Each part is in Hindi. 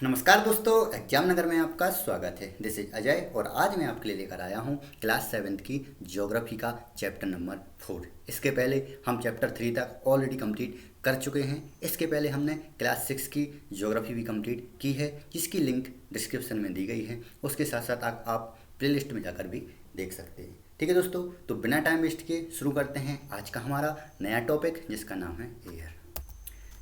नमस्कार दोस्तों, एग्जाम नगर में आपका स्वागत है। दिस इज अजय और आज मैं आपके लिए लेकर आया हूँ क्लास 7th की ज्योग्राफी का चैप्टर नंबर 4। इसके पहले हम चैप्टर 3 तक ऑलरेडी कंप्लीट कर चुके हैं। इसके पहले हमने क्लास 6 की ज्योग्राफी भी कंप्लीट की है, जिसकी लिंक डिस्क्रिप्शन में दी गई है। उसके साथ साथ आप प्लेलिस्ट में जाकर भी देख सकते हैं। ठीक है दोस्तों, तो बिना टाइम वेस्ट किए शुरू करते हैं आज का हमारा नया टॉपिक, जिसका नाम है एयर।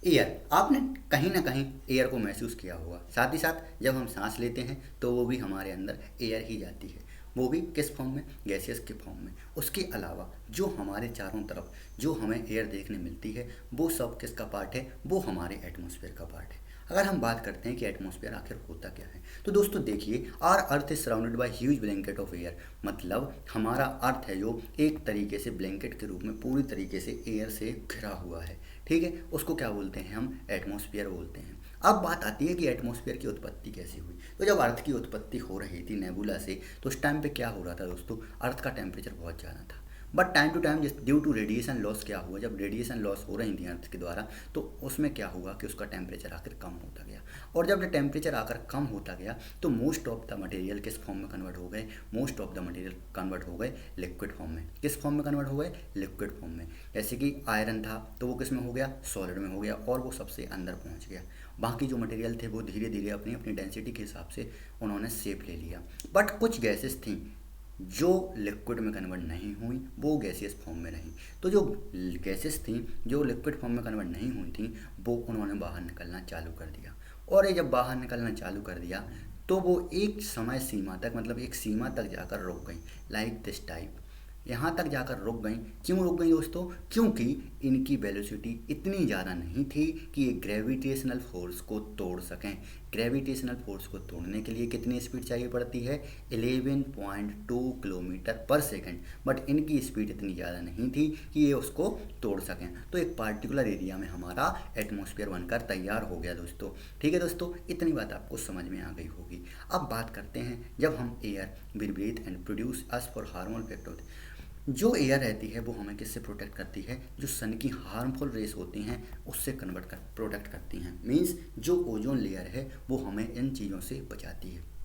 एयर, आपने कहीं ना कहीं एयर को महसूस किया होगा। साथ ही साथ जब हम सांस लेते हैं तो वो भी हमारे अंदर एयर ही जाती है। वो भी किस फॉर्म में? गैसियस के फॉर्म में। उसके अलावा जो हमारे चारों तरफ जो हमें एयर देखने मिलती है, वो सब किसका पार्ट है? वो हमारे एटमॉस्फेयर का पार्ट है। अगर हम बात करते हैं कि एटमॉस्फेयर आखिर होता क्या है, तो दोस्तों देखिए, our earth is surrounded by huge blanket of air. मतलब हमारा अर्थ है जो एक तरीके से ब्लैंकेट के रूप में पूरी तरीके से एयर से घिरा हुआ है। ठीक है, उसको क्या बोलते हैं? हम एटमॉस्फेयर बोलते हैं। अब बात आती है कि एटमॉस्फेयर की उत्पत्ति कैसे हुई। तो जब अर्थ की उत्पत्ति हो रही थी नेबुला से, तो उस टाइम पे क्या हो रहा था दोस्तों? अर्थ का टेम्परेचर बहुत ज़्यादा था। But time to time due to radiation loss क्या हुआ? जब रेडिएशन लॉस हो रही थी अर्थ के द्वारा, तो उसमें क्या हुआ कि उसका टेम्परेचर आकर कम होता गया। और जब टेम्परेचर आकर कम होता गया तो मोस्ट ऑफ द मटेरियल किस फॉर्म में कन्वर्ट हो गए? Most of the material convert हो गए लिक्विड फॉर्म में। किस फॉर्म में कन्वर्ट हो गए? लिक्विड फॉर्म में। जैसे कि आयरन था तो वो किस में हो गया? सॉलिड में हो गया और वो सबसे अंदर पहुंच गया। बाकी जो मटेरियल थे वो धीरे धीरे अपनी अपनी डेंसिटी के हिसाब से उन्होंने शेप ले लिया। बट कुछ गैसेस थी जो लिक्विड में कन्वर्ट नहीं हुई, वो गैसियस फॉर्म में रहीं। तो जो गैसेस थी जो लिक्विड फॉर्म में कन्वर्ट नहीं हुई थी, वो उन्होंने बाहर निकलना चालू कर दिया। और ये जब बाहर निकलना चालू कर दिया तो वो एक समय सीमा तक, मतलब एक सीमा तक जाकर रुक गई, लाइक दिस टाइप। यहाँ तक जाकर रुक गई। क्यों रुक गई दोस्तों? क्योंकि इनकी वेलोसिटी इतनी ज़्यादा नहीं थी कि ये ग्रेविटेशनल फोर्स को तोड़ सकें। ग्रेविटेशनल फोर्स को तोड़ने के लिए कितनी स्पीड चाहिए पड़ती है? 11.2 किलोमीटर पर सेकेंड। बट इनकी स्पीड इतनी ज़्यादा नहीं थी कि ये उसको तोड़ सकें। तो एक पार्टिकुलर एरिया में हमारा एटमॉस्फेयर बनकर तैयार हो गया दोस्तों। ठीक है दोस्तों, इतनी बात आपको समझ में आ गई होगी। अब बात करते हैं, जब हम air will breathe and produce us for hormonal effect. जो एयर रहती है वो हमें किससे प्रोटेक्ट करती है? जो सन की हार्मफुल रेस होती हैं उससे प्रोटेक्ट करती हैं। मींस जो ओजोन लेयर है वो हमें इन चीज़ों से बचाती है।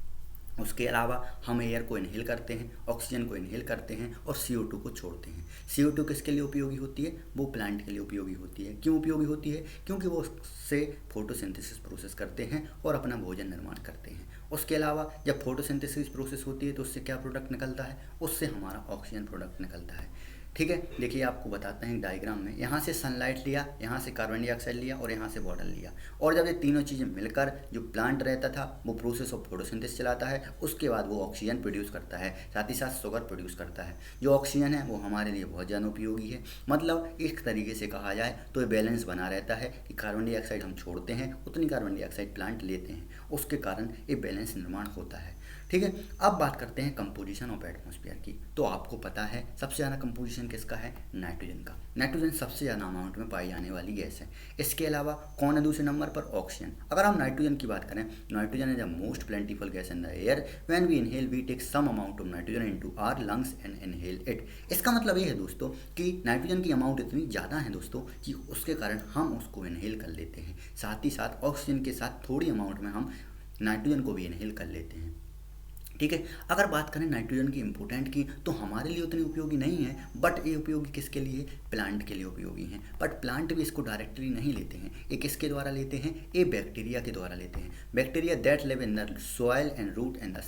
उसके अलावा हम एयर को इनहेल करते हैं, ऑक्सीजन को इनहेल करते हैं और CO2 को छोड़ते हैं। CO2 किसके लिए उपयोगी होती है? वो प्लांट के लिए उपयोगी होती है। क्यों उपयोगी होती है? क्योंकि वो उससे फोटोसिंथेसिस प्रोसेस करते हैं और अपना भोजन निर्माण करते हैं। उसके अलावा जब फोटोसिंथेसिस प्रोसेस होती है तो उससे क्या प्रोडक्ट निकलता है? उससे हमारा ऑक्सीजन प्रोडक्ट निकलता है। ठीक है, देखिए आपको बताते हैं डायग्राम में। यहाँ से सनलाइट लिया, यहाँ से कार्बन डाइऑक्साइड लिया और यहाँ से वाटर लिया। और जब ये तीनों चीज़ें मिलकर जो प्लांट रहता था वो प्रोसेस ऑफ फोटोसिंथेसिस चलाता है। उसके बाद वो ऑक्सीजन प्रोड्यूस करता है, साथ ही साथ शुगर प्रोड्यूस करता है। जो ऑक्सीजन है वो हमारे लिए बहुत ज़्यादा उपयोगी है। मतलब एक तरीके से कहा जाए तो ये बैलेंस बना रहता है कि कार्बन डाइऑक्साइड हम छोड़ते हैं, उतनी कार्बन डाइऑक्साइड प्लांट लेते हैं। उसके कारण ये बैलेंस निर्माण होता है। ठीक है, अब बात करते हैं कंपोजिशन ऑफ एटमॉस्फेयर की। तो आपको पता है सबसे ज़्यादा कंपोजिशन किसका है? नाइट्रोजन का। नाइट्रोजन सबसे ज़्यादा अमाउंट में पाई जाने वाली गैस है। इसके अलावा कौन है दूसरे नंबर पर? ऑक्सीजन। अगर हम नाइट्रोजन की बात करें, nitrogen is the most plentiful gas in the air. When we inhale we take some amount of nitrogen into our lungs and inhale it. इसका मतलब ये है दोस्तों कि नाइट्रोजन की अमाउंट इतनी ज़्यादा है दोस्तों कि उसके कारण हम उसको इनहेल कर लेते हैं। साथ ही साथ ऑक्सीजन के साथ थोड़ी अमाउंट में हम नाइट्रोजन को भी इनहेल कर लेते हैं। ठीक है, अगर बात करें नाइट्रोजन की इम्पोर्टेंट की, तो हमारे लिए उतनी उपयोगी नहीं है। बट ये उपयोगी किसके लिए? प्लांट के लिए उपयोगी हैं। बट प्लांट भी इसको डायरेक्टली नहीं लेते हैं। ये किसके द्वारा लेते हैं? ये बैक्टीरिया के द्वारा लेते हैं। Bacteria that live in the soil and root and the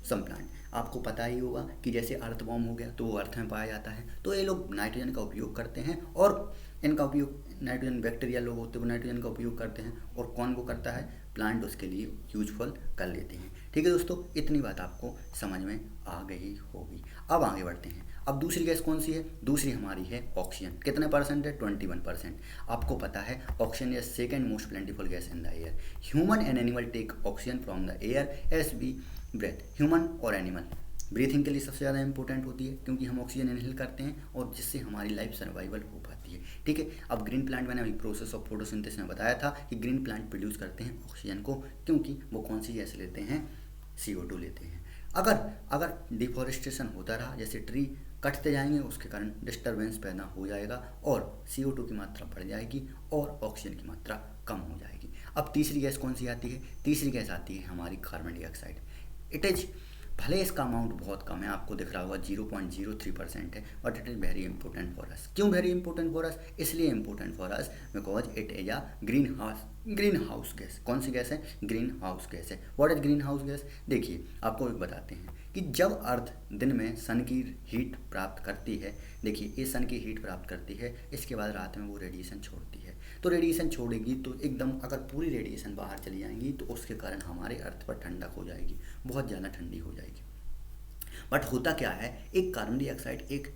some plant. आपको पता ही होगा कि जैसे अर्थवॉर्म हो गया तो वो अर्थ में पाया जाता है। तो ये लोग नाइट्रोजन का उपयोग करते हैं और इनका उपयोग नाइट्रोजन, बैक्टीरिया लोग होते हैं वो नाइट्रोजन का उपयोग करते हैं। और कौन वो करता है? प्लांट उसके लिए यूजफुल कर लेते हैं। ठीक है दोस्तों, इतनी बात आपको समझ में आ गई होगी। अब आगे बढ़ते हैं। अब दूसरी गैस कौन सी है? दूसरी हमारी है ऑक्सीजन। कितने परसेंट है? 21%। आपको पता है oxygen is second most plentiful gas in the air. Human and animal take oxygen from the air as we breathe. Human और एनिमल ब्रीथिंग के लिए सबसे ज़्यादा इंपॉर्टेंट होती है, क्योंकि हम ऑक्सीजन इनहेल करते हैं और जिससे हमारी लाइफ सर्वाइवल हो पाती है। ठीक है, अब ग्रीन प्लांट, मैंने अभी प्रोसेस ऑफ फोटोसिंथेसिस में बताया था कि ग्रीन प्लांट प्रोड्यूस करते हैं ऑक्सीजन को, क्योंकि वो कौन सी गैस लेते हैं? CO2 लेते हैं। अगर अगर डिफॉरेस्टेशन होता रहा, जैसे ट्री कटते जाएंगे उसके कारण डिस्टर्बेंस पैदा हो जाएगा और CO2 की मात्रा बढ़ जाएगी और ऑक्सीजन की मात्रा कम हो जाएगी। अब तीसरी गैस कौन सी आती है? तीसरी गैस आती है हमारी कार्बन डाइऑक्साइड। इट इज, भले इसका अमाउंट बहुत कम है, आपको दिख रहा होगा 0.03% है, but it is very important for us. क्यों वेरी इंपॉर्टेंट फॉर अस? इसलिए important for us because it is a green house gas. कौन सी गैस है? ग्रीन हाउस गैस है। What is green house gas? देखिए आपको एक बताते हैं कि जब अर्थ दिन में सन की हीट प्राप्त करती है, देखिए ये सन की हीट प्राप्त करती है, इसके बाद रात में वो रेडिएशन छोड़ती है। तो रेडिएशन छोड़ेगी तो एकदम, अगर पूरी रेडिएशन बाहर चली जाएंगी तो उसके कारण हमारे अर्थ पर ठंडक हो जाएगी, बहुत ज़्यादा ठंडी हो जाएगी। बट होता क्या है, एक कार्बन डाइऑक्साइड एक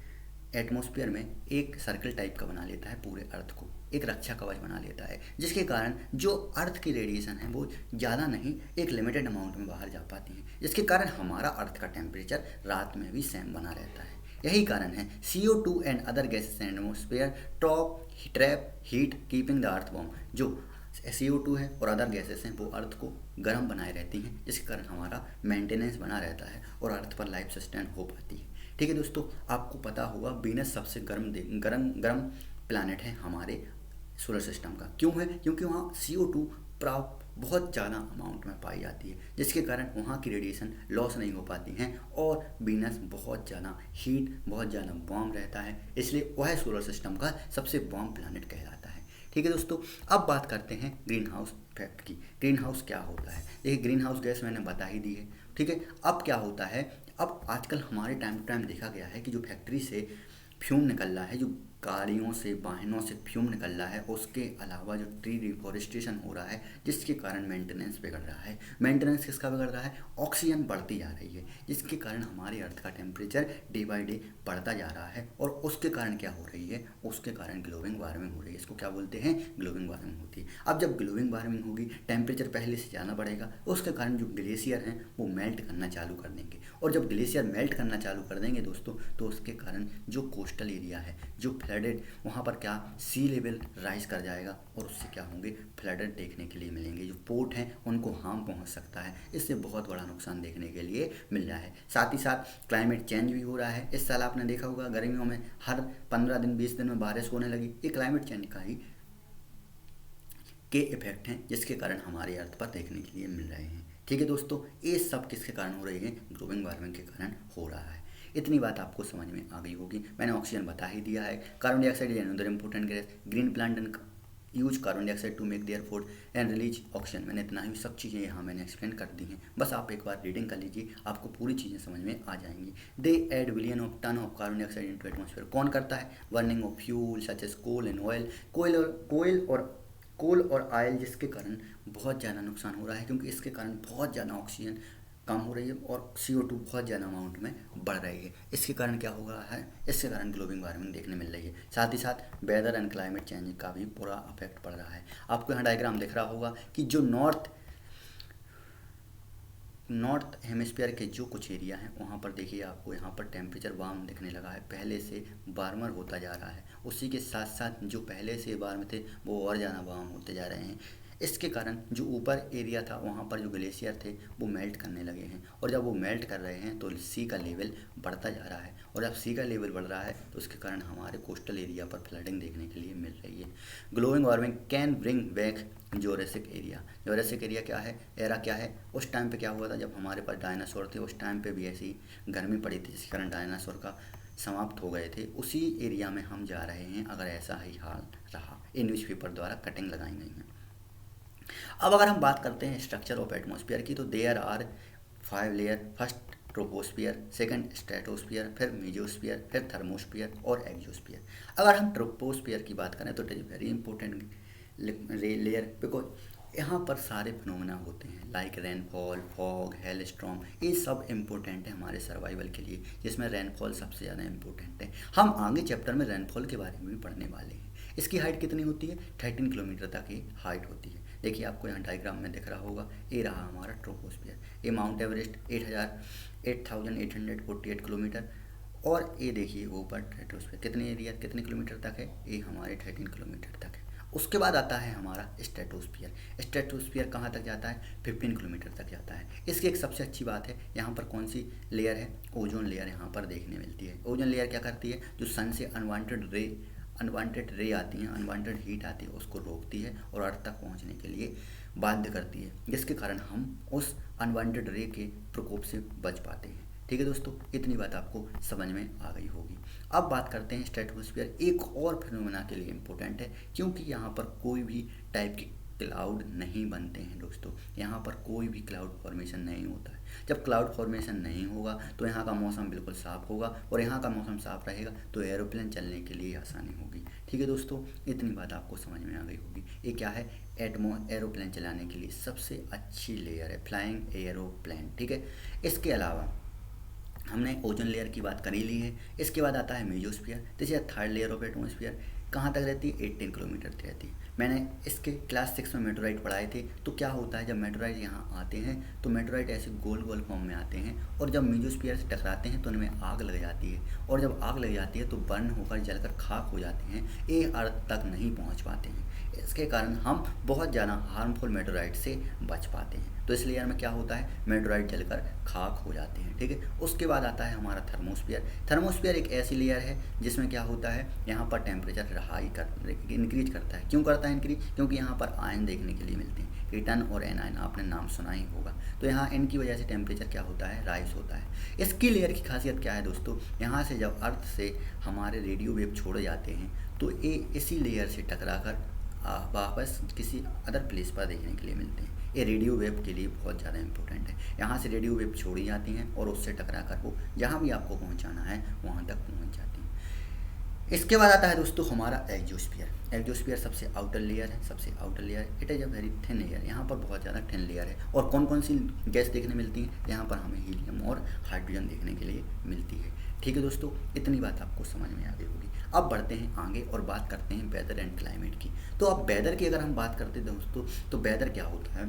एटमॉस्फेयर में एक सर्कल टाइप का बना लेता है पूरे अर्थ को, एक रक्षा कवच बना लेता है, जिसके कारण जो अर्थ की रेडिएशन है वो ज़्यादा नहीं, एक लिमिटेड अमाउंट में बाहर जा पाती है, जिसके कारण हमारा अर्थ का टेम्परेचर रात में भी सेम बना रहता है। यही कारण है CO2 and other gases in atmosphere trap heat keeping the earth warm. जो CO2 है और अदर गैसेस हैं वो अर्थ को गर्म बनाए रहती हैं, जिसके कारण हमारा मेंटेनेंस बना रहता है और अर्थ पर लाइफ सस्टेन हो पाती है। ठीक है दोस्तों, आपको पता होगा वीनस सबसे गर्म प्लैनेट है हमारे सोलर सिस्टम का। क्यों है? क्योंकि वहाँ CO2 प्राप्त बहुत ज़्यादा अमाउंट में पाई जाती है, जिसके कारण वहाँ की रेडिएशन लॉस नहीं हो पाती हैं और वीनस बहुत ज़्यादा हीट, बहुत ज़्यादा वार्म रहता है, इसलिए वह सोलर सिस्टम का सबसे वार्म प्लैनेट कहलाता है। ठीक है दोस्तों, अब बात करते हैं ग्रीन हाउस इफेक्ट की। ग्रीन हाउस क्या होता है? देखिए ग्रीन हाउस गैस मैंने बता ही दी है। ठीक है, अब क्या होता है, अब आजकल हमारे टाइम टू टाइम देखा गया है कि जो फैक्ट्री से फ्यूम निकल रहा है, जो गाड़ियों से वाहनों से फ्यूम निकल रहा है, उसके अलावा जो ट्री डिफॉरेस्टेशन हो रहा है, जिसके कारण मेंटेनेंस बिगड़ रहा है। मेंटेनेंस किसका बिगड़ रहा है? ऑक्सीजन बढ़ती जा रही है, जिसके कारण हमारे अर्थ का टेम्परेचर डे बाय डे बढ़ता जा रहा है और उसके कारण क्या हो रही है? उसके कारण ग्लोबल वार्मिंग हो रही है। इसको क्या बोलते हैं? ग्लोबल वार्मिंग होती है। अब जब ग्लोबल वार्मिंग होगी, टेम्परेचर पहले से ज़्यादा बढ़ेगा, उसके कारण जो ग्लेशियर हैं वो मेल्ट करना चालू कर देंगे, और जब ग्लेशियर मेल्ट करना चालू कर देंगे दोस्तों, तो उसके कारण जो कोस्टल एरिया है, जो फ्लडेड, वहाँ पर क्या सी लेवल राइज कर जाएगा और उससे क्या होंगे? फ्लडेड देखने के लिए मिलेंगे। जो पोर्ट हैं उनको हार्म पहुँच सकता है, इससे बहुत बड़ा नुकसान देखने के लिए मिल रहा है। साथ ही साथ क्लाइमेट चेंज भी हो रहा है। इस साल आपने देखा होगा गर्मियों में हर 15 दिन 20 दिन में बारिश होने लगी। ये क्लाइमेट चेंज का ही के इफेक्ट हैं, जिसके कारण हमारे अर्थ पर देखने के लिए मिल रहे हैं। ठीक है दोस्तों, ये सब किसके कारण हो रही है? ग्लोबल वार्मिंग के कारण हो रहा है। इतनी बात आपको समझ में आ गई होगी। मैंने ऑक्सीजन बता ही दिया है। Carbon dioxide is another important gas. Green plant and use carbon dioxide to make their food and release oxygen. मैंने इतना ही सब चीज़ें यहाँ मैंने एक्सप्लेन कर दी हैं, बस आप एक बार रीडिंग कर लीजिए, आपको पूरी चीज़ें समझ में आ जाएंगी। They add billion of ton of carbon dioxide into atmosphere. कौन करता है? Burning of fuel such as coal and oil. Coal और ऑयल, जिसके कारण बहुत ज़्यादा नुकसान हो रहा है, क्योंकि इसके कारण बहुत ज़्यादा ऑक्सीजन कम हो रही है और CO2 बहुत ज़्यादा अमाउंट में बढ़ रही है। इसके कारण क्या हो रहा है? इसके कारण ग्लोबल वार्मिंग देखने मिल रही है। साथ ही साथ वेदर एंड क्लाइमेट चेंज का भी पूरा इफेक्ट पड़ रहा है। आपको यहाँ डायग्राम दिख रहा होगा कि जो नॉर्थ हेमिस्फीयर के जो कुछ एरिया हैं, वहाँ पर देखिए आपको यहाँ पर टेम्परेचर वार्म दिखने लगा है, पहले से वार्मर होता जा रहा है। उसी के साथ साथ जो पहले से वार्म थे वो और ज़्यादा वार्म होते जा रहे हैं। इसके कारण जो ऊपर एरिया था वहाँ पर जो ग्लेशियर थे वो मेल्ट करने लगे हैं, और जब वो मेल्ट कर रहे हैं तो सी का लेवल बढ़ता जा रहा है, और जब सी का लेवल बढ़ रहा है तो उसके कारण हमारे कोस्टल एरिया पर फ्लडिंग देखने के लिए मिल रही है। Global warming can bring back Jurassic area. Jurassic area क्या है? एरा क्या है? उस टाइम पे क्या हुआ था जब हमारे पास डायनासोर थे, उस टाइम पे भी ऐसी गर्मी पड़ी थी, जिसके कारण डायनासोर का समाप्त हो गए थे। उसी एरिया में हम जा रहे हैं अगर ऐसा ही हाल रहा। ये न्यूज़पेपर द्वारा कटिंग लगाई गई हैं। अब अगर हम बात करते हैं स्ट्रक्चर ऑफ एटमॉस्फेयर की, तो there are 5 layer. First troposphere, second stratosphere, फिर मेसोस्फियर, फिर थर्मोस्फियर और एक्सोस्फियर। अगर हम ट्रोपोस्फियर की बात करें तो it is very important layer, because यहाँ पर सारे फिनोमेना होते हैं like rainfall, fog, hail storm. ये सब इम्पोर्टेंट है हमारे सर्वाइवल के लिए, जिसमें रेनफॉल सबसे ज़्यादा इम्पोर्टेंट है। हम आगे चैप्टर में रेनफॉल के बारे में भी पढ़ने वाले हैं। इसकी हाइट कितनी होती है? 13 किलोमीटर तक की हाइट होती है। देखिए आपको यहाँ डायग्राम में दिख रहा होगा, ये रहा हमारा ट्रोपोस्फियर। ये माउंट एवरेस्ट 8,848 किलोमीटर, और ये देखिए ऊपर स्ट्रेटोस्फियर कितने एरिया कितने किलोमीटर तक है? ये हमारे 13 किलोमीटर तक है। उसके बाद आता है हमारा स्ट्रेटोस्फियर। स्ट्रेटोस्फियर कहाँ तक जाता है? 15 किलोमीटर तक जाता है। इसकी एक सबसे अच्छी बात है, यहाँ पर कौन सी लेयर है? ओजोन लेयर यहाँ पर देखने मिलती है। ओजोन लेयर क्या करती है? जो सन से अनवांटेड रे आती हैं, अनवांटेड हीट आती है, उसको रोकती है और अर्थ तक पहुंचने के लिए बाध्य करती है, जिसके कारण हम उस अनवांटेड रे के प्रकोप से बच पाते हैं। ठीक है दोस्तों, इतनी बात आपको समझ में आ गई होगी। अब बात करते हैं स्ट्रेटोस्फीयर, एक और फिनोमेना के लिए इम्पोर्टेंट है, क्योंकि यहाँ पर कोई भी टाइप के क्लाउड नहीं बनते हैं दोस्तों। यहाँ पर कोई भी क्लाउड फॉर्मेशन नहीं होता है। जब क्लाउड फॉर्मेशन नहीं होगा तो यहाँ का मौसम बिल्कुल साफ़ होगा, और यहाँ का मौसम साफ़ रहेगा तो एरोप्लेन चलने के लिए आसानी होगी। ठीक है दोस्तों, इतनी बात आपको समझ में आ गई होगी। ये क्या है, एरोप्लेन चलाने के लिए सबसे अच्छी लेयर है फ्लाइंग एरोप्लेन। ठीक है, इसके अलावा हमने ओजोन लेयर की बात कर ही ली है। इसके बाद आता है mesosphere, this is third layer of atmosphere. कहाँ तक रहती है, 18 किलोमीटर तक रहती है। मैंने इसके क्लास 6 में मेटोराइट पढ़ाए थे। तो क्या होता है, जब मेटोराइट यहाँ आते हैं तो मेटोराइट ऐसे गोल गोल फॉर्म में आते हैं, और जब मेजोस्फीयर से टकराते हैं तो उनमें आग लग जाती है, और जब आग लग जाती है तो बर्न होकर जलकर खाक हो जाते हैं, ये अर्थ तक नहीं पहुँच पाते हैं। इसके कारण हम बहुत ज़्यादा हार्मफुल मेटोराइट से बच पाते हैं। तो इस लेयर में क्या होता है, मेटोराइट जलकर खाक हो जाते हैं। ठीक है, उसके बाद आता है हमारा थर्मोस्फीयर। थर्मोस्फीयर एक ऐसी लेयर है जिसमें क्या होता है, यहाँ पर टेम्परेचर इंक्रीज करता है। क्यों करता है इंक्रीज, क्योंकि यहाँ पर आयन देखने के लिए मिलते हैं, एटन और एनायन, आपने नाम सुना ही होगा। तो यहाँ इन की वजह से टेम्परेचर क्या होता है, राइज होता है। इसकी लेयर की खासियत क्या है दोस्तों, यहाँ से जब अर्थ से हमारे रेडियो वेव छोड़े जाते हैं तो ये इसी लेयर से टकरा कर वापस किसी अदर प्लेस पर देखने के लिए मिलते हैं। ये रेडियो वेव के लिए बहुत ज़्यादा इंपॉर्टेंट है। यहाँ से रेडियो वेव छोड़ी जाती हैं और उससे टकरा कर वो जहाँ भी आपको पहुँचाना है वहाँ तक पहुँच जाती हैं। इसके बाद आता है दोस्तों हमारा एग्जोस्फीयर। एग्जोस्फीयर सबसे आउटर लेयर है, सबसे outer layer, it is a very thin layer. यहाँ पर बहुत ज़्यादा थिन लेयर है। और कौन कौन सी गैस देखने मिलती है, यहाँ पर हमें हीलियम और हाइड्रोजन देखने के लिए मिलती है। ठीक है दोस्तों, इतनी बात आपको समझ में आ गई होगी। अब बढ़ते हैं आगे और बात करते हैं वेदर एंड क्लाइमेट की। तो अब वेदर की अगर हम बात करते हैं दोस्तों, तो वेदर क्या होता है,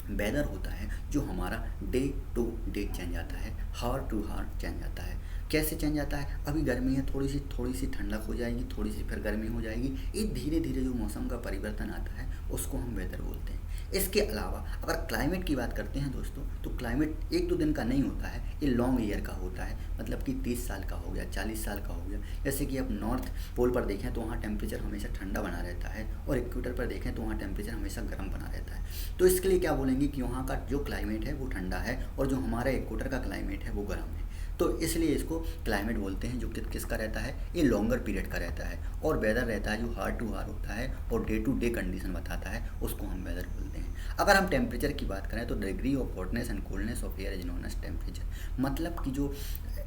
वेदर होता है जो हमारा डे टू डे चेंज आता है, हावर टू हावर चेंज आता है। कैसे चेंज आता है, अभी गर्मी है, थोड़ी सी ठंडक हो जाएगी, थोड़ी सी फिर गर्मी हो जाएगी। ये धीरे धीरे जो मौसम का परिवर्तन आता है उसको हम वेदर बोलते हैं। इसके अलावा अगर क्लाइमेट की बात करते हैं दोस्तों, तो क्लाइमेट एक दो दिन का नहीं होता है, ये लॉन्ग ईयर का होता है। मतलब कि 30 साल का हो गया, 40 साल का हो गया। जैसे कि आप नॉर्थ पोल पर देखें तो वहाँ टेम्परेचर हमेशा ठंडा बना रहता है, और इक्वेटर पर देखें तो वहाँ टेम्परेचर हमेशा गर्म बना रहता है। तो इसके लिए क्या बोलेंगे कि वहाँ का जो क्लाइमेट है वो ठंडा है, और जो हमारा इक्वेटर का क्लाइमेट है वो गर्म है। तो इसलिए इसको क्लाइमेट बोलते हैं, जो किसका रहता है, ये लॉन्गर पीरियड का रहता है। और वेदर रहता है जो हार टू हार होता है और डे टू डे कंडीशन बताता है, उसको हम वेदर बोलते हैं। अगर हम टेम्परेचर की बात करें तो degree of hotness and coldness of air is known as temperature. मतलब कि जो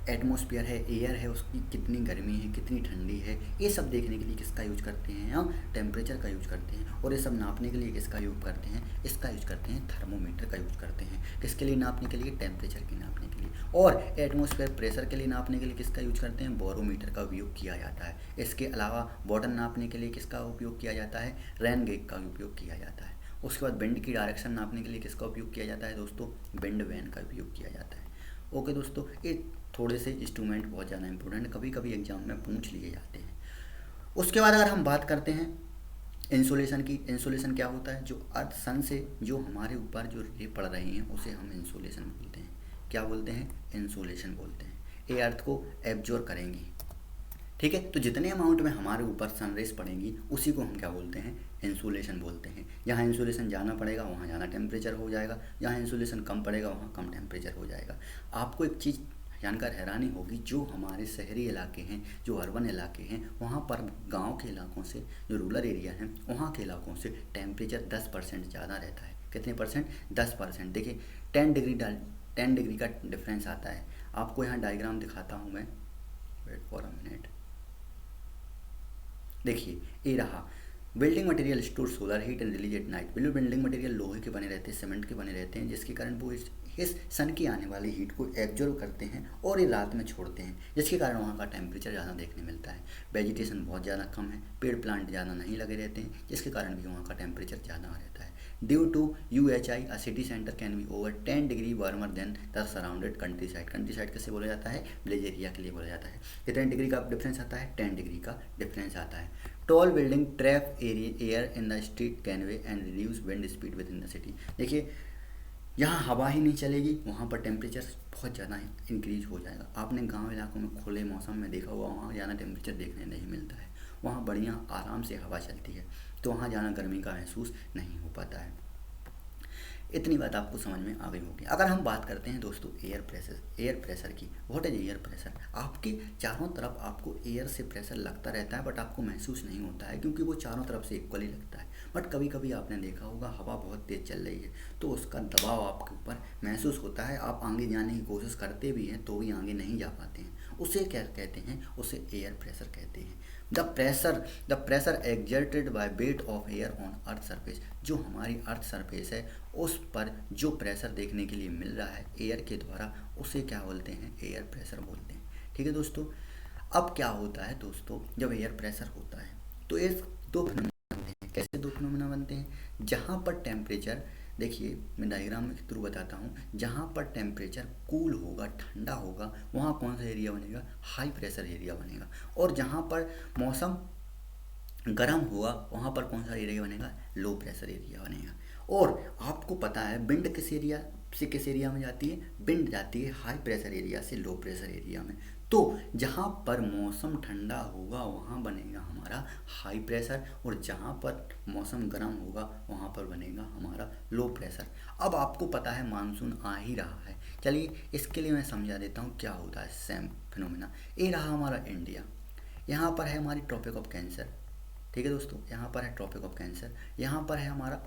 एटमॉस्फेयर है, एयर है, उसकी कितनी गर्मी है, कितनी ठंडी है, ये सब देखने के लिए किसका यूज करते हैं, हम टेम्परेचर का यूज करते हैं। और ये सब नापने के लिए किसका यूज करते हैं, इसका यूज करते हैं, थर्मोमीटर का यूज करते हैं। किसके लिए नापने के लिए, टेम्परेचर की नापने के लिए। और एटमॉस्फेयर प्रेशर के लिए नापने के लिए किसका यूज करते हैं, बैरोमीटर का उपयोग किया जाता है। इसके अलावा वाटर नापने के लिए किसका उपयोग किया जाता है, रेन गेज का उपयोग किया जाता है। उसके बाद विंड की डायरेक्शन नापने के लिए किसका उपयोग किया जाता है दोस्तों, विंड वैन का उपयोग किया जाता है। ओके दोस्तों, ये थोड़े से इंस्ट्रूमेंट बहुत ज़्यादा इंपॉर्टेंट है, कभी कभी एग्जाम में पूछ लिए जाते हैं। उसके बाद अगर हम बात करते हैं इंसोलेशन की, इंसोलेशन क्या होता है, जो अर्थ सन से जो हमारे ऊपर जो रे पड़ रही हैं उसे हम इंसोलेशन बोलते हैं। क्या बोलते हैं, इंसोलेशन बोलते हैं। ये अर्थ को एब्जॉर्ब करेंगी। ठीक है, तो जितने अमाउंट में हमारे ऊपर सनरेज पड़ेंगी उसी को हम क्या बोलते हैं, इंसोलेशन बोलते हैं। जहाँ इंसोलेशन ज़्यादा पड़ेगा वहाँ ज़्यादा टेम्परेचर हो जाएगा, जहाँ इंसोलेशन कम पड़ेगा वहाँ कम टेम्परेचर हो जाएगा। आपको एक चीज़ जानकर हैरानी होगी, जो हमारे शहरी इलाके हैं, जो अर्बन इलाके हैं, वहाँ पर गांव के इलाकों से, जो रूरल एरिया हैं वहाँ के इलाकों से टेम्परेचर 10% ज़्यादा रहता है। कितने परसेंट, 10%। देखिए 10 डिग्री का डिफरेंस आता है। आपको यहाँ डायग्राम दिखाता हूँ मैं, वेट फॉर अ मिनट। देखिए ये रहा, building material store solar heat and release at night. Building material लोहे के बने रहते हैं, सीमेंट के बने रहते हैं, जिसके कारण वो इस सन की आने वाली हीट को एब्जॉर्व करते हैं और ये रात में छोड़ते हैं, जिसके कारण वहाँ का टेम्परेचर ज़्यादा देखने मिलता है। वेजिटेशन बहुत ज़्यादा कम है, पेड़ प्लांट ज़्यादा नहीं लगे रहते हैं, जिसके कारण भी वहाँ का टेम्परेचर ज़्यादा रहता है। Due to UHI a city centre can be over 10 degree warmer than the surrounded country side. Country side कैसे बोला जाता है, विलेज एरिया के लिए बोला जाता है। कितने डिग्री का डिफरेंस आता है, 10 डिग्री का डिफरेंस आता है। Tall building trap air in the street Kenway and reduce wind speed with in the city. देखिए यहाँ हवा ही नहीं चलेगी, वहाँ पर टेम्परेचर बहुत ज़्यादा इंक्रीज हो जाएगा। आपने गांव इलाकों में खुले मौसम में देखा हुआ, वहाँ ज़्यादा टेम्परेचर देखने नहीं मिलता है, वहाँ बढ़िया आराम से हवा चलती है, तो वहाँ ज़्यादा गर्मी का महसूस नहीं हो पाता है। इतनी बात आपको समझ में आ गई होगी। अगर हम बात करते हैं दोस्तों एयर प्रेशर की, व्हाट इज एयर प्रेशर। आपके चारों तरफ आपको एयर से प्रेशर लगता रहता है, बट आपको महसूस नहीं होता है क्योंकि वो चारों तरफ से इक्वली लगता है। बट कभी कभी आपने देखा होगा हवा बहुत तेज़ चल रही है तो उसका दबाव आपके ऊपर महसूस होता है, आप आगे जाने की कोशिश करते भी हैं तो भी आगे नहीं जा पाते हैं। उसे क्या कहते हैं, उसे एयर प्रेशर कहते हैं। The pressure exerted by weight of air on earth surface. जो हमारी अर्थ सरफेस है उस पर जो प्रेशर देखने के लिए मिल रहा है एयर के द्वारा, उसे क्या बोलते हैं, एयर प्रेशर बोलते हैं। ठीक है दोस्तों। अब क्या होता है दोस्तों, जब एयर प्रेशर होता है तो ये दो फिनोमेना बनते हैं। कैसे दो फिनोमेना बनते हैं, जहाँ पर टेम्परेचर, देखिए मैं डायग्राम के थ्रू बताता हूँ, जहाँ पर टेम्परेचर कूल होगा, ठंडा होगा, वहाँ कौन सा एरिया बनेगा, हाई प्रेशर एरिया बनेगा। और जहाँ पर मौसम गर्म होगा वहाँ पर कौन सा एरिया बनेगा, लो प्रेशर एरिया बनेगा। और आपको पता है विंड किस एरिया से किस एरिया में जाती है, विंड जाती है हाई प्रेशर एरिया से लो प्रेशर एरिया में। तो जहाँ पर मौसम ठंडा होगा वहाँ बनेगा हमारा हाई प्रेशर, और जहाँ पर मौसम गर्म होगा वहाँ पर बनेगा हमारा लो प्रेशर। अब आपको पता है मानसून आ ही रहा है, चलिए इसके लिए मैं समझा देता हूँ क्या होता है सेम फिनोमेना। ये रहा हमारा इंडिया, यहाँ पर है हमारी ट्रॉपिक ऑफ कैंसर। ठीक है दोस्तों, यहाँ पर है ट्रॉपिक ऑफ कैंसर, यहाँ पर है हमारा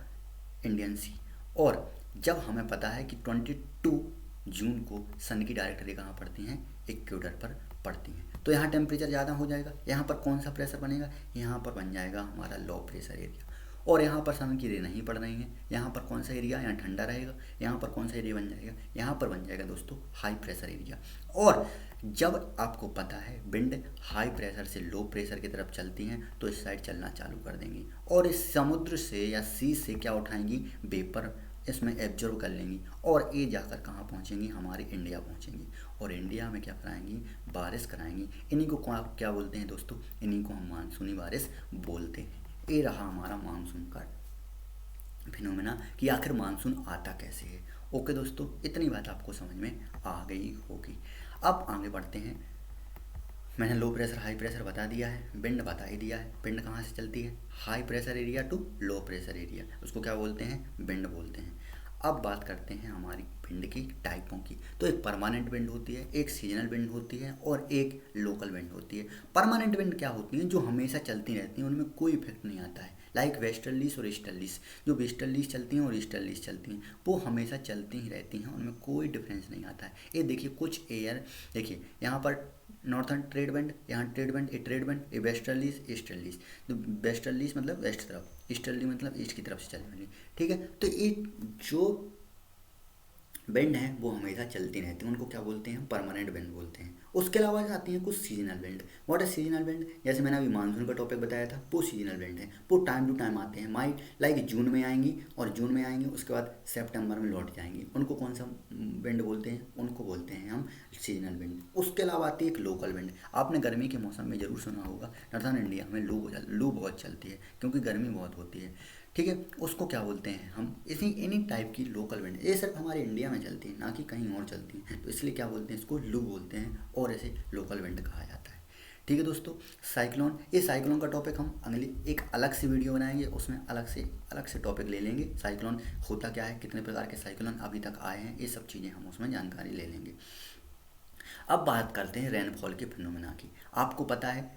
इंडियन सी। और जब हमें पता है कि 22 जून को सन की डायरेक्ट रे कहाँ पड़ती हैं, इक्वेटर पर पड़ती हैं, तो यहाँ टेम्परेचर ज़्यादा हो जाएगा। यहाँ पर कौन सा प्रेशर बनेगा, यहाँ पर बन जाएगा हमारा लो प्रेशर एरिया। और यहाँ पर सन की रे नहीं पड़ रही है, यहाँ पर कौन सा एरिया, यहाँ ठंडा रहेगा। यहाँ पर कौन सा एरिया बन जाएगा, यहाँ पर बन जाएगा दोस्तों हाई प्रेशर एरिया। और जब आपको पता है विंड हाई प्रेशर से लो प्रेशर की तरफ चलती हैं तो इस साइड चलना चालू कर देंगी, और इस समुद्र से या सी से क्या उठाएंगी, वेपर इसमें एब्जॉर्व कर लेंगी, और ये जाकर कहाँ पहुँचेंगी, हमारे इंडिया पहुँचेंगी। और इंडिया में क्या कराएंगी, बारिश कराएंगी। इन्हीं को क्या बोलते हैं दोस्तों, इन्हीं को हम मानसूनी बारिश बोलते हैं। ये रहा हमारा मानसून का फिनोमेना कि आखिर मानसून आता कैसे है। ओके दोस्तों, इतनी बात आपको समझ में आ गई होगी। अब आगे बढ़ते हैं। मैंने लो प्रेशर हाई प्रेशर बता दिया है, विंड बता ही दिया है। विंड कहाँ से चलती है, high pressure area to low pressure area, उसको क्या बोलते हैं, विंड बोलते हैं। अब बात करते हैं हमारी विंड की टाइपों की। तो एक परमानेंट विंड होती है, एक सीजनल विंड होती है, और एक लोकल विंड होती है। परमानेंट विंड क्या होती है, जो हमेशा चलती रहती हैं, उनमें कोई इफेक्ट नहीं आता है। लाइक वेस्टर्लीज और ईस्टर्लीज, जो वेस्टर्लीज चलती हैं और ईस्टर्लीज चलती हैं वो हमेशा चलती ही रहती हैं, उनमें कोई डिफरेंस नहीं आता है। ये देखिए कुछ एयर, देखिए यहाँ पर नॉर्थर्न ट्रेड विंड, यहाँ ट्रेड विंड, ये ट्रेड विंड, ये वेस्टर्लीज ईस्टर्लीज। तो वेस्टर्लीज मतलब वेस्ट तरफ, ईस्टर्ली मतलब ईस्ट की तरफ से चलने वाली। ठीक है, तो ये जो विंड है वो हमेशा चलती रहती हैं, उनको क्या बोलते हैं, परमानेंट विंड बोलते हैं। उसके अलावा आती हैं कुछ seasonal wind. What is seasonal wind, जैसे मैंने अभी मानसून का टॉपिक बताया था, वो सीजनल विंड है, वो टाइम टू टाइम आते हैं। लाइक जून में आएंगी, और जून में आएंगी उसके बाद सितंबर में लौट जाएंगी। उनको कौन सा विंड बोलते हैं, उनको बोलते हैं हम सीजनल विंड। उसके अलावा आती है एक लोकल विंड। आपने गर्मी के मौसम में ज़रूर सुना होगा नॉर्थन इंडिया में लू बहुत चलती है क्योंकि गर्मी बहुत होती है। ठीक है, उसको क्या बोलते हैं हम, इन्हीं टाइप की लोकल विंड, ये सिर्फ हमारे इंडिया में चलती है ना कि कहीं और चलती है, तो इसलिए क्या बोलते हैं, इसको लू बोलते हैं, और इसे लोकल विंड कहा जाता है। ठीक है दोस्तों, साइक्लोन, ये साइक्लोन का टॉपिक हम अगली एक अलग से वीडियो बनाएंगे, उसमें अलग से टॉपिक ले लेंगे। साइक्लोन होता क्या है, कितने प्रकार के साइक्लोन अभी तक आए हैं, ये सब चीज़ें हम उसमें जानकारी ले लेंगे। अब बात करते हैं रेनफॉल के फिनोमेना की। आपको पता है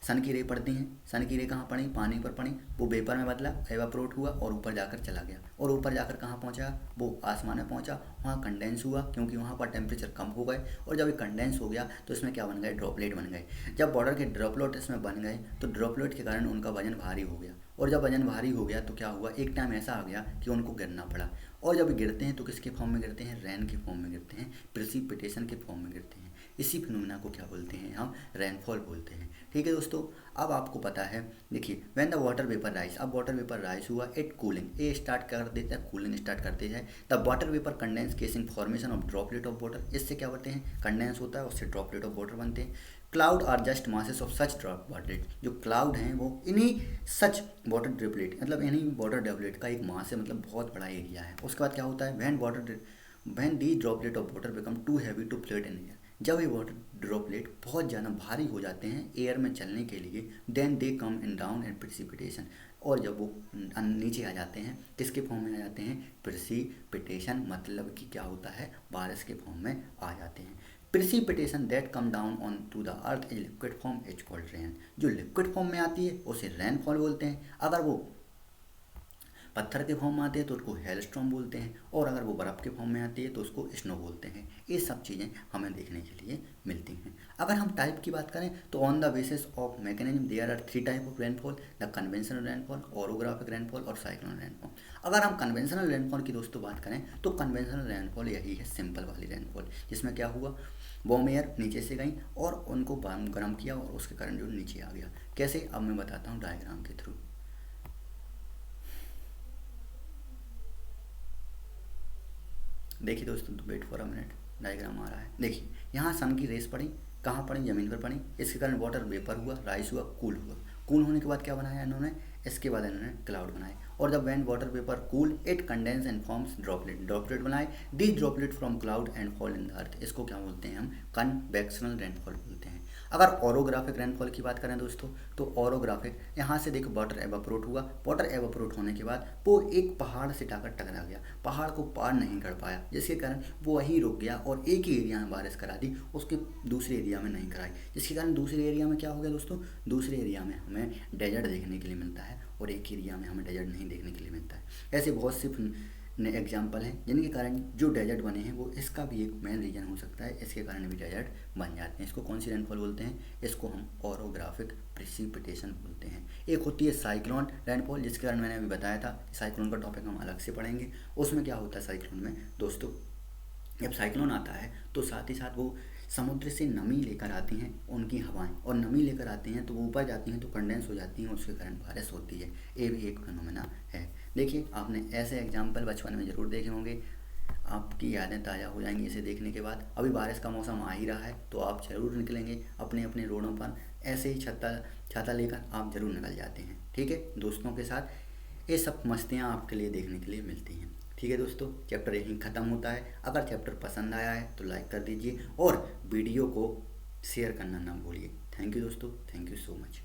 सन की रे पड़ती हैं, सन की रे कहाँ पड़ी, पानी पर पड़ी, वो वेपर में बदला, एवापोरेट हुआ और ऊपर जाकर चला गया, और ऊपर जाकर कहाँ पहुँचा, वो आसमान में पहुँचा, वहाँ कंडेंस हुआ क्योंकि वहाँ पर टेम्परेचर कम हो गए, और जब ये कंडेंस हो गया तो इसमें क्या बन गए, ड्रॉपलेट बन गए। जब बॉर्डर के ड्रॉपलेट इसमें बन गए तो ड्रॉपलेट के कारण उनका वजन भारी हो गया, और जब वजन भारी हो गया तो क्या हुआ, एक टाइम ऐसा आ गया कि उनको गिरना पड़ा। और जब गिरते हैं तो किसके फॉर्म में गिरते हैं, रेन के फॉर्म में गिरते हैं, प्रेसिपिटेशन के फॉर्म में गिरते हैं। इसी फिनोमेना को क्या बोलते हैं, हम रेनफॉल बोलते हैं। ठीक है दोस्तों, अब आपको पता है, देखिए when the water vapour rise, अब वाटर वेपर राइज हुआ, इट कूलिंग, ये स्टार्ट कर देता है, कूलिंग स्टार्ट करते जाए। The water vapour condense casing formation of droplet of water, इससे क्या होते हैं, कंडेंस होता है, उससे ड्रॉपलेट ऑफ वाटर बनते हैं। Cloud are just masses of such droplet, जो क्लाउड हैं वो इन्हीं सच वाटर ड्रॉपलेट, मतलब इन्हीं वाटर ड्रॉपलेट का एक मास है, मतलब बहुत बड़ा एरिया है। उसके बाद क्या होता है, when the droplet of water become too heavy to float in air, जब ये वाटर ड्रॉपलेट बहुत ज़्यादा भारी हो जाते हैं एयर में चलने के लिए, then they come in down and precipitation, और जब वो नीचे आ जाते हैं किसके फॉर्म में आ जाते हैं, प्रेसिपिटेशन, मतलब कि क्या होता है, बारिश के फॉर्म में आ जाते हैं। Precipitation that come down on to the earth in liquid form is called rain. जो लिक्विड फॉर्म में आती है उसे रेनफॉल बोलते हैं। अगर वो पत्थर के फॉर्म में आते हैं तो उसको हेलस्टॉर्म बोलते हैं, और अगर वो बर्फ़ के फॉर्म में आती है तो उसको स्नो बोलते हैं। ये सब चीज़ें हमें देखने के लिए मिलती हैं। अगर हम टाइप की बात करें तो on the basis of mechanism there are 3 type of rainfall, the conventional rainfall, orographic rainfall और साइक्लोन रेनफॉल। अगर हम कन्वेंशनल रेनफॉल की दोस्तों बात करें तो कन्वेंशनल रेनफॉल यही है, सिंपल वाली रेनफॉल, जिसमें क्या हुआ, वार्म एयर नीचे से गई और उनको गर्म किया और उसके कारण जो नीचे आ गया। कैसे, अब मैं बताता हूँ डायग्राम के थ्रू। देखिए दोस्तों, wait for a minute, diagram आ रहा है। देखिए यहाँ सन की रेस पड़ी, कहाँ पड़ी, ज़मीन पर पड़ी, इसके कारण वाटर वेपर हुआ, राइस हुआ, कूल हुआ। कूल होने के बाद क्या बनाया इन्होंने, इसके बाद इन्होंने क्लाउड बनाए, और जब when water vapour cool it condense and forms droplet, droplet बनाए, the droplet from cloud and fall in the earth. इसको क्या बोलते हैं हम, कन्वेक्शनल रेनफॉल बोलते हैं। अगर ओरोग्राफिक रेनफॉल की बात करें दोस्तों तो ओरोग्राफिक, यहाँ से देखो वाटर एवापोरेट हुआ, वाटर एवापोरेट होने के बाद वो एक पहाड़ से जाकर टकरा गया, पहाड़ को पार नहीं कर पाया, जिसके कारण वो वहीं रुक गया और एक ही एरिया में बारिश करा दी, उसके दूसरे एरिया में नहीं कराई, जिसके कारण दूसरे एरिया में क्या हो गया दोस्तों, दूसरे एरिया में हमें डेजर्ट देखने के लिए मिलता है और एक एरिया में हमें डेजर्ट नहीं देखने के लिए मिलता है। ऐसे बहुत सी एग्जाम्पल हैं जिनके कारण जो डेजर्ट बने हैं, वो इसका भी एक मेन रीजन हो सकता है, इसके कारण भी डेजर्ट बन जाते हैं। इसको कौन सी रेनफॉल बोलते हैं, इसको हम ओरोग्राफिक प्रेसिपिटेशन बोलते हैं। एक होती है साइक्लोन रेनफॉल, जिसके कारण मैंने अभी बताया था, साइक्लोन का टॉपिक हम अलग से पढ़ेंगे। उसमें क्या होता है साइक्लोन में दोस्तों, जब साइक्लोन आता है तो साथ ही साथ वो समुद्र से नमी लेकर आती हैं उनकी हवाएं, और नमी लेकर आती हैं तो वो ऊपर जाती हैं तो कंडेंस हो जाती हैं, उसके कारण बारिश होती है। ये भी एक फिनोमेना है। देखिए आपने ऐसे एग्जाम्पल बचपन में ज़रूर देखे होंगे, आपकी यादें ताज़ा हो जाएंगी इसे देखने के बाद। अभी बारिश का मौसम आ ही रहा है तो आप ज़रूर निकलेंगे अपने अपने रोडों पर, ऐसे ही छाता छाता लेकर आप ज़रूर निकल जाते हैं, ठीक है, दोस्तों के साथ। ये सब मस्तियाँ आपके लिए देखने के लिए मिलती हैं। ठीक है दोस्तों, चैप्टर यहीं ख़त्म होता है। अगर चैप्टर पसंद आया है तो लाइक कर दीजिए और वीडियो को शेयर करना ना भूलिए। थैंक यू दोस्तों, थैंक यू सो मच।